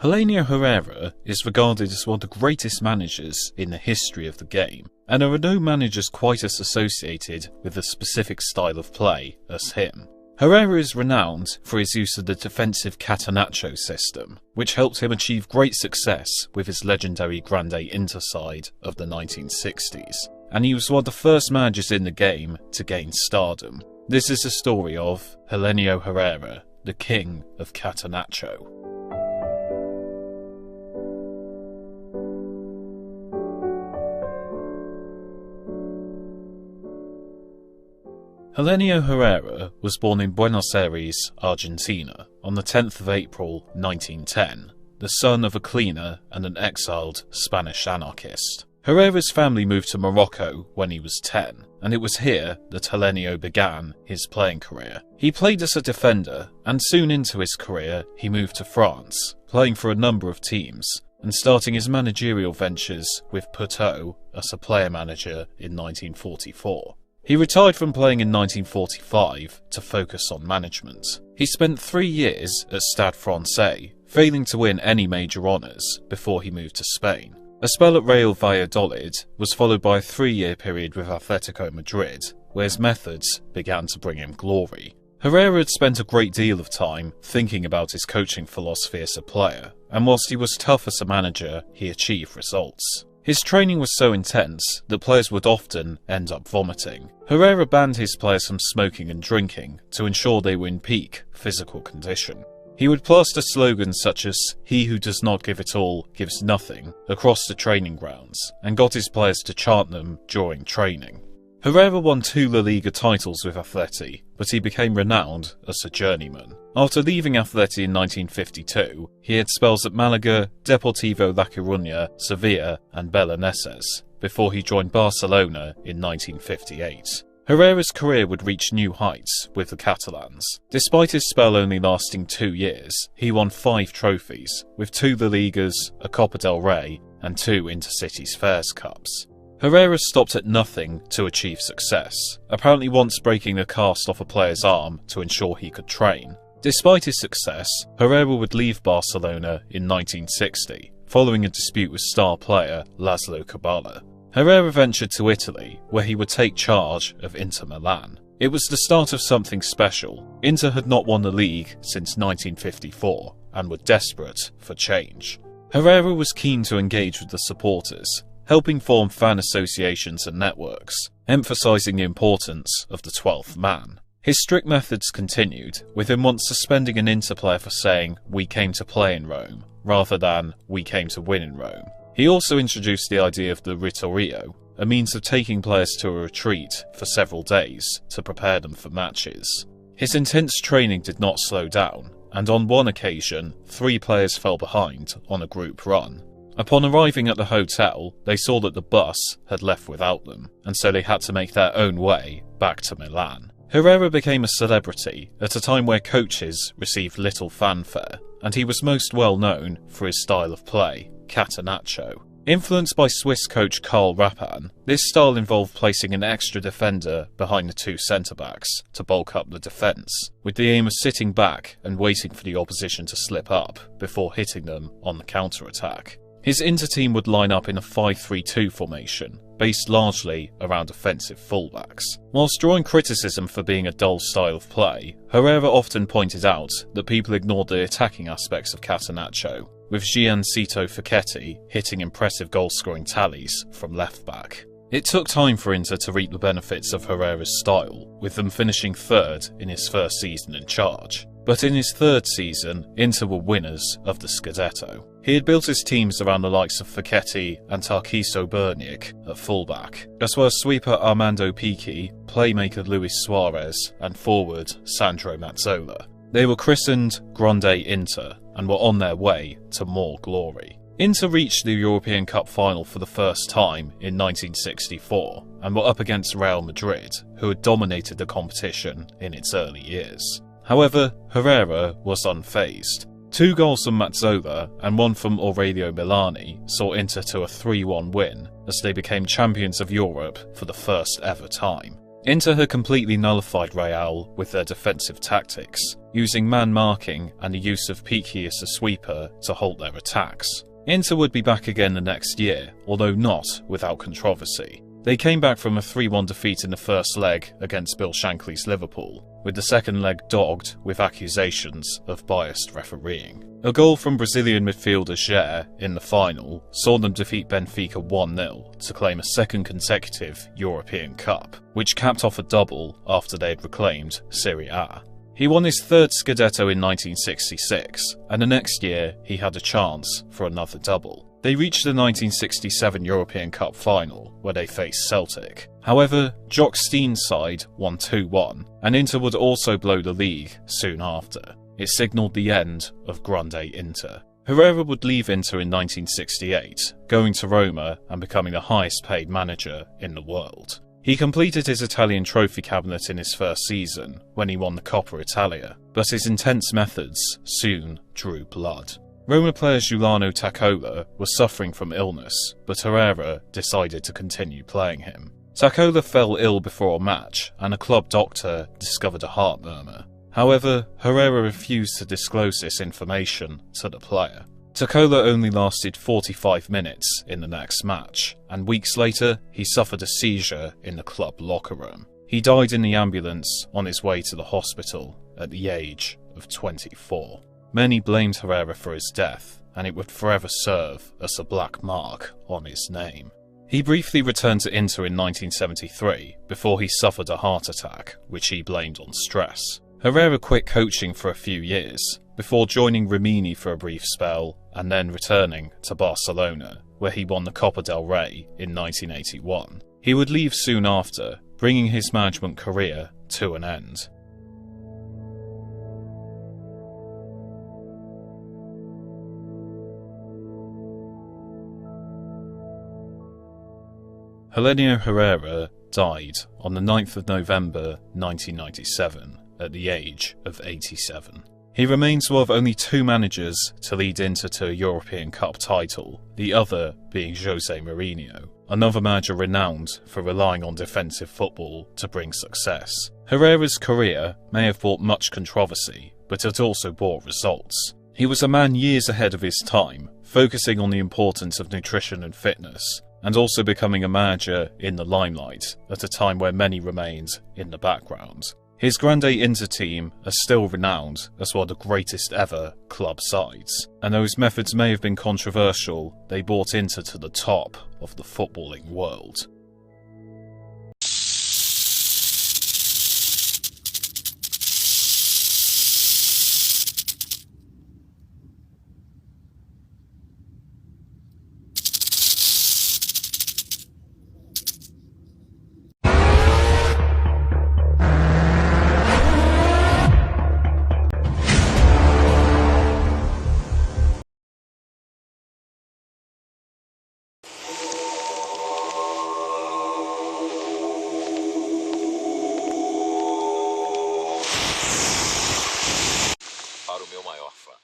Helenio Herrera is regarded as one of the greatest managers in the history of the game, and there are no managers quite as associated with a specific style of play as him. Herrera is renowned for his use of the defensive Catenaccio system, which helped him achieve great success with his legendary Grande Inter side of the 1960s, and he was one of the first managers in the game to gain stardom. This is the story of Helenio Herrera, the king of Catenaccio. Helenio Herrera was born in Buenos Aires, Argentina, on the 10th of April 1910, the son of a cleaner and an exiled Spanish anarchist. Herrera's family moved to Morocco when he was 10, and it was here that Helenio began his playing career. He played as a defender, and soon into his career he moved to France, playing for a number of teams, and starting his managerial ventures with Puteaux as a player-manager in 1944. He retired from playing in 1945 to focus on management. He spent 3 years at Stade Francais, failing to win any major honours before he moved to Spain. A spell at Real Valladolid was followed by a 3-year period with Atletico Madrid, where his methods began to bring him glory. Herrera had spent a great deal of time thinking about his coaching philosophy as a player, and whilst he was tough as a manager, he achieved results. His training was so intense that players would often end up vomiting. Herrera banned his players from smoking and drinking to ensure they were in peak physical condition. He would plaster slogans such as "He who does not give it all gives nothing" across the training grounds, and got his players to chant them during training. Herrera won 2 La Liga titles with Atleti, but he became renowned as a journeyman. After leaving Atleti in 1952, he had spells at Malaga, Deportivo La Coruña, Sevilla and Belenenses, before he joined Barcelona in 1958. Herrera's career would reach new heights with the Catalans. Despite his spell only lasting 2 years, he won 5 trophies, with 2 La Ligas, a Copa del Rey and 2 Intercities Fairs Cups. Herrera stopped at nothing to achieve success, apparently once breaking a cast off a player's arm to ensure he could train. Despite his success, Herrera would leave Barcelona in 1960, following a dispute with star player Laszlo Kubala. Herrera ventured to Italy, where he would take charge of Inter Milan. It was the start of something special. Inter had not won the league since 1954, and were desperate for change. Herrera was keen to engage with the supporters, helping form fan associations and networks, emphasising the importance of the 12th man. His strict methods continued, with him once suspending an Inter player for saying "We came to play in Rome," rather than "We came to win in Rome." He also introduced the idea of the ritorio, a means of taking players to a retreat for several days to prepare them for matches. His intense training did not slow down, and on one occasion, 3 players fell behind on a group run. Upon arriving at the hotel, they saw that the bus had left without them, and so they had to make their own way back to Milan. Herrera became a celebrity at a time where coaches received little fanfare, and he was most well known for his style of play, Catenaccio. Influenced by Swiss coach Karl Rappan, this style involved placing an extra defender behind the 2 centre-backs to bulk up the defence, with the aim of sitting back and waiting for the opposition to slip up before hitting them on the counter-attack. His Inter team would line up in a 5-3-2 formation, based largely around offensive fullbacks. Whilst drawing criticism for being a dull style of play, Herrera often pointed out that people ignored the attacking aspects of Catenaccio, with Giancito Facchetti hitting impressive goal-scoring tallies from left-back. It took time for Inter to reap the benefits of Herrera's style, with them finishing 3rd in his first season in charge. But in his 3rd season, Inter were winners of the Scudetto. He had built his teams around the likes of Facchetti and Tarquiso Burniak at fullback, as well as sweeper Armando Pichi, playmaker Luis Suarez, and forward Sandro Mazzola. They were christened Grande Inter, and were on their way to more glory. Inter reached the European Cup final for the first time in 1964, and were up against Real Madrid, who had dominated the competition in its early years. However, Herrera was unfazed. 2 goals from Mazzola and 1 from Aurelio Milani saw Inter to a 3-1 win, as they became champions of Europe for the first ever time. Inter had completely nullified Real with their defensive tactics, using man marking and the use of Piqué as a sweeper to halt their attacks. Inter would be back again the next year, although not without controversy. They came back from a 3-1 defeat in the first leg against Bill Shankly's Liverpool, with the second leg dogged with accusations of biased refereeing. A goal from Brazilian midfielder Jair in the final saw them defeat Benfica 1-0 to claim a second consecutive European Cup, which capped off a double after they had reclaimed Serie A. He won his third Scudetto in 1966, and the next year he had a chance for another double. They reached the 1967 European Cup final, where they faced Celtic. However, Jock Stein's side won 2-1, and Inter would also blow the league soon after. It signalled the end of Grande Inter. Herrera would leave Inter in 1968, going to Roma and becoming the highest paid manager in the world. He completed his Italian trophy cabinet in his first season, when he won the Coppa Italia, but his intense methods soon drew blood. Roma player Giuliano Taccola was suffering from illness, but Herrera decided to continue playing him. Taccola fell ill before a match, and a club doctor discovered a heart murmur. However, Herrera refused to disclose this information to the player. Taccola only lasted 45 minutes in the next match, and weeks later he suffered a seizure in the club locker room. He died in the ambulance on his way to the hospital at the age of 24. Many blamed Herrera for his death, and it would forever serve as a black mark on his name. He briefly returned to Inter in 1973 before he suffered a heart attack, which he blamed on stress. Herrera quit coaching for a few years, before joining Rimini for a brief spell and then returning to Barcelona, where he won the Copa del Rey in 1981. He would leave soon after, bringing his management career to an end. Helenio Herrera died on the 9th of November 1997 at the age of 87. He remains one of only 2 managers to lead Inter to a European Cup title, the other being Jose Mourinho, another manager renowned for relying on defensive football to bring success. Herrera's career may have brought much controversy, but it also brought results. He was a man years ahead of his time, focusing on the importance of nutrition and fitness, and also becoming a manager in the limelight at a time where many remained in the background. His Grande Inter team are still renowned as one of the greatest ever club sides, and though his methods may have been controversial, they brought Inter to the top of the footballing world.